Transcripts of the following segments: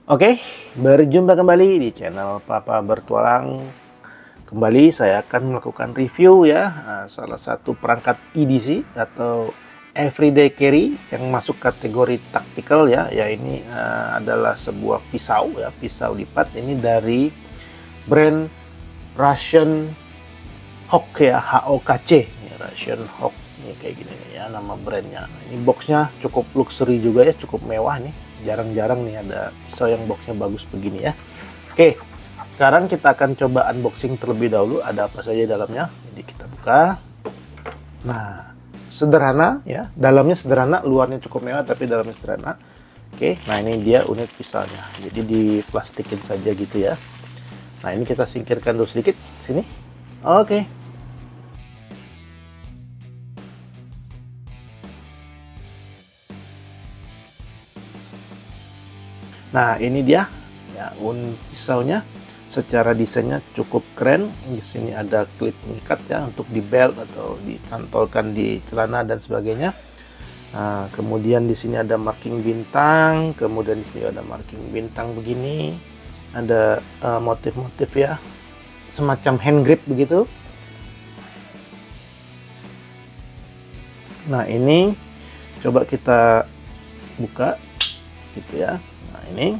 Oke, berjumpa kembali di channel Papa Bertualang. Kembali saya akan melakukan review ya, salah satu perangkat EDC atau Everyday Carry yang masuk kategori tactical ya. Ya ini adalah sebuah pisau ya, pisau lipat ini dari brand Russian Hawk ya, HOKC ya, Russian Hawk. Ini kayak gini nih ya nama brandnya. Ini boxnya cukup luxury juga ya, cukup mewah nih. Jarang-jarang nih ada pisau yang boxnya bagus begini ya. Oke, sekarang kita akan coba unboxing terlebih dahulu. Ada apa saja dalamnya? Jadi kita buka. Nah, sederhana ya. Dalamnya sederhana, luarnya cukup mewah tapi dalamnya sederhana. Oke, nah ini dia unit pisaunya. Jadi diplastikin saja gitu ya. Nah ini kita singkirkan dulu sedikit sini. Oke. Nah, ini dia ya pisaunya. Secara desainnya cukup keren. Di sini ada klip pengikat ya untuk di belt atau dicantolkan di celana dan sebagainya. Nah, kemudian di sini ada marking bintang, kemudian di sini ada marking bintang begini. Ada motif-motif ya, semacam hand grip begitu. Nah, ini coba kita buka gitu ya. Nah ini,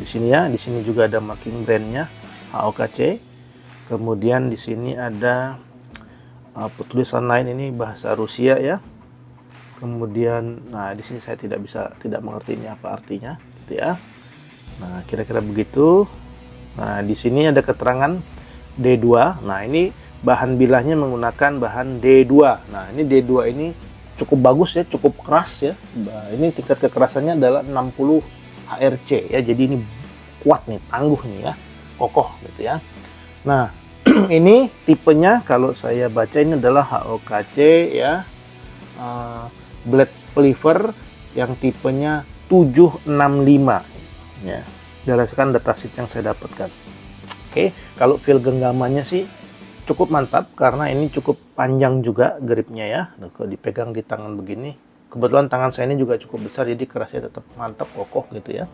di sini ya, di sini juga ada marking brandnya HOKC. Kemudian di sini ada tulisan lain, ini bahasa Rusia ya. Kemudian, nah di sini saya tidak mengerti ini apa artinya, gitu ya. Nah kira-kira begitu. Nah di sini ada keterangan D2. Nah ini bahan bilahnya menggunakan bahan D2. Nah ini D2 ini cukup bagus ya, cukup keras ya. Nah, ini tingkat kekerasannya adalah 60 HRC ya, jadi ini kuat nih, tangguh nih ya, kokoh gitu ya. Nah ini tipenya kalau saya baca ini adalah HOKC ya, blade cleaver yang tipenya 765 ya, berdasarkan datasheet yang saya dapatkan. Oke, kalau feel genggamannya sih cukup mantap karena ini cukup panjang juga gripnya ya. Nah, kalau dipegang di tangan begini, kebetulan tangan saya ini juga cukup besar jadi kerasnya tetap mantap, kokoh gitu ya,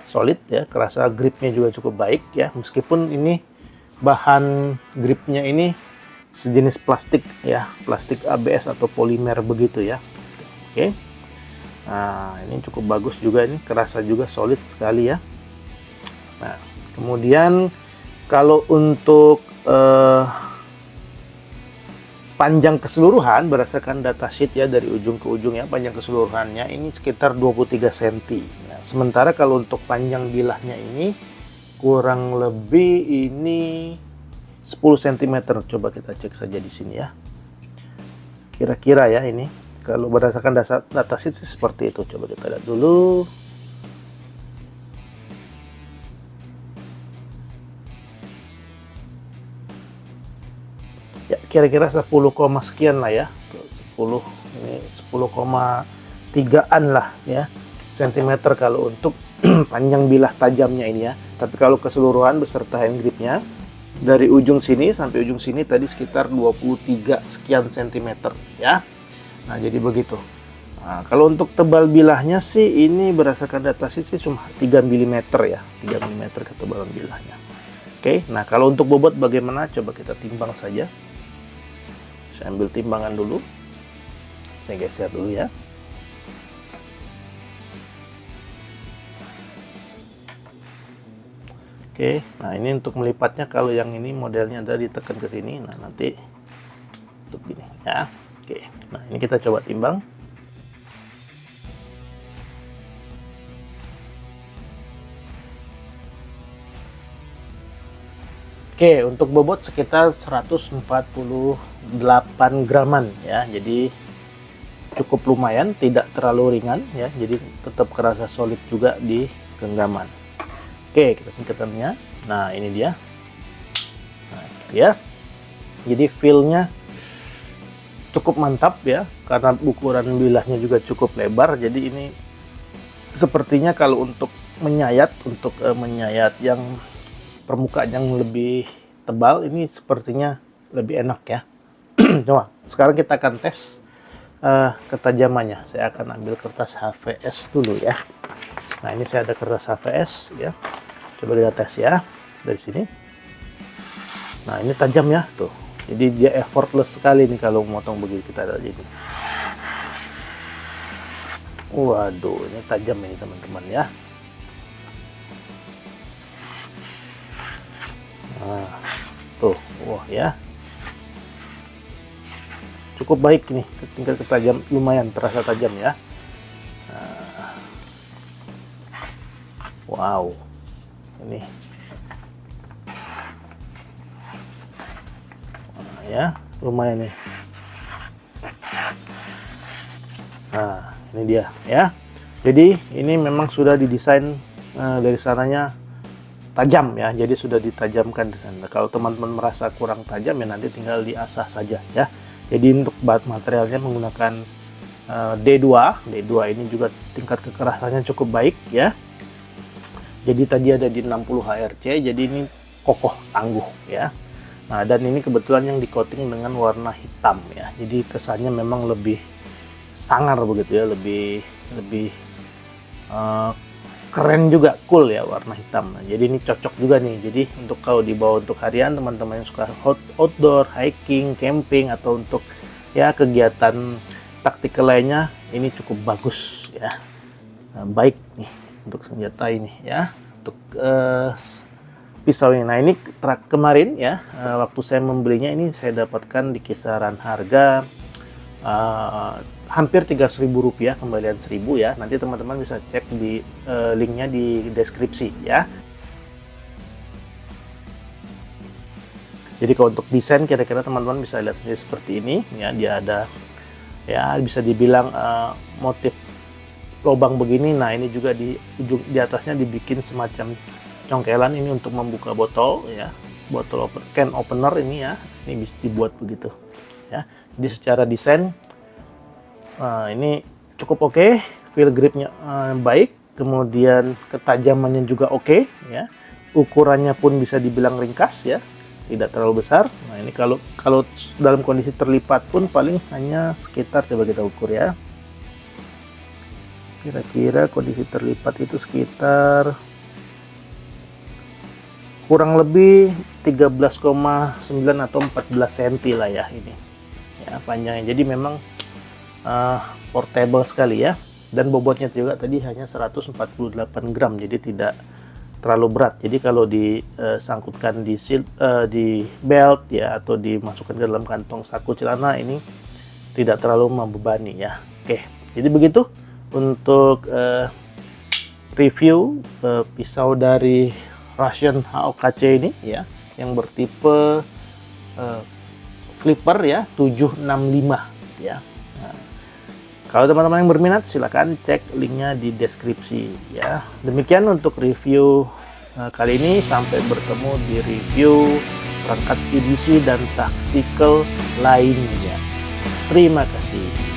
solid ya, kerasa gripnya juga cukup baik ya, meskipun ini bahan gripnya ini sejenis plastik ya, plastik ABS atau polimer begitu ya. Oke, nah ini cukup bagus juga, ini kerasa juga solid sekali ya. Nah kemudian kalau untuk panjang keseluruhan berdasarkan datasheet ya, dari ujung ke ujung ya, panjang keseluruhannya ini sekitar 23 cm. Nah, sementara kalau untuk panjang bilahnya ini kurang lebih ini 10 cm. Coba kita cek saja di sini ya. Kira-kira ya, ini kalau berdasarkan datasheet sih seperti itu. Coba kita lihat dulu. Ya kira-kira 10, sekian lah ya, 10 ini 10,3an lah ya sentimeter kalau untuk panjang bilah tajamnya ini ya. Tapi kalau keseluruhan beserta hand gripnya dari ujung sini sampai ujung sini tadi sekitar 23 sekian sentimeter ya. Nah jadi begitu. Nah, kalau untuk tebal bilahnya sih ini berdasarkan datasheet sih cuma 3 mm ya, 3 mm ketebalan bilahnya. Oke, nah kalau untuk bobot bagaimana, coba kita timbang saja. Saya ambil timbangan dulu, saya geser dulu ya. Oke, nah ini untuk melipatnya, kalau yang ini modelnya ada ditekan ke sini, nah nanti untuk gini ya. Oke, nah ini kita coba timbang. Oke, untuk bobot sekitar 148 graman ya, jadi cukup lumayan, tidak terlalu ringan ya, jadi tetap kerasa solid juga di genggaman. Oke, kita tingkatannya. Nah ini dia. Nah gitu ya, jadi feelnya cukup mantap ya, karena ukuran bilahnya juga cukup lebar, jadi ini sepertinya kalau untuk menyayat, menyayat yang permukaan yang lebih tebal ini sepertinya lebih enak ya. Coba sekarang kita akan tes ketajamannya. Saya akan ambil kertas HVS dulu ya. Nah, ini saya ada kertas HVS ya. Coba kita tes ya dari sini. Nah, ini tajam ya tuh. Jadi dia effortless sekali nih kalau motong begini kita ada jadi. Waduh, ini tajam ini teman-teman ya. Nah, tuh, wah ya. Cukup baik nih, tingkat ketajam lumayan terasa tajam ya. Nah, wow, ini nah, ya lumayan nih. Nah, ini dia ya. Jadi ini memang sudah didesain dari sananya tajam ya, jadi sudah ditajamkan di sana. Kalau teman-teman merasa kurang tajam ya nanti tinggal diasah saja ya. Jadi untuk bahan materialnya menggunakan D2 ini juga tingkat kekerasannya cukup baik ya. Jadi tadi ada di 60 HRC, jadi ini kokoh tangguh ya. Nah, dan ini kebetulan yang di coating dengan warna hitam ya. Jadi kesannya memang lebih sangar begitu ya, lebih keren juga, cool ya warna hitam. Nah, jadi ini cocok juga nih. Jadi untuk kalau dibawa untuk harian, teman-teman yang suka outdoor, hiking, camping, atau untuk ya kegiatan taktikal lainnya, ini cukup bagus ya. Nah, baik nih untuk senjata ini ya. Untuk pisau ini. Nah, ini kemarin ya waktu saya membelinya ini saya dapatkan di kisaran harga hampir Rp300.000, kembalian 1.000 ya. Nanti teman-teman bisa cek di linknya di deskripsi ya. Jadi kalau untuk desain kira-kira teman-teman bisa lihat sendiri seperti ini ya. Dia ada ya bisa dibilang motif lubang begini. Nah, ini juga di ujung di atasnya dibikin semacam congkelan ini untuk membuka botol ya. Botol can opener ini ya. Ini bisa dibuat begitu ya. Jadi secara desain ini cukup oke, feel gripnya baik, kemudian ketajamannya juga oke ya, ukurannya pun bisa dibilang ringkas ya, tidak terlalu besar. Nah, ini kalau dalam kondisi terlipat pun paling hanya sekitar, coba kita ukur ya, kira-kira kondisi terlipat itu sekitar kurang lebih 13,9 atau 14 cm lah ya ini ya panjangnya. Jadi memang portable sekali ya, dan bobotnya juga tadi hanya 148 gram, jadi tidak terlalu berat. Jadi kalau disangkutkan di belt ya, atau dimasukkan ke dalam kantong saku celana, ini tidak terlalu membebani ya. Oke, jadi begitu untuk review pisau dari Russian HOKC ini ya, yang bertipe flipper ya 765 ya. Kalau teman-teman yang berminat, silakan cek linknya di deskripsi ya. Demikian untuk review kali ini. Sampai bertemu di review perangkat edisi dan taktikal lainnya. Terima kasih.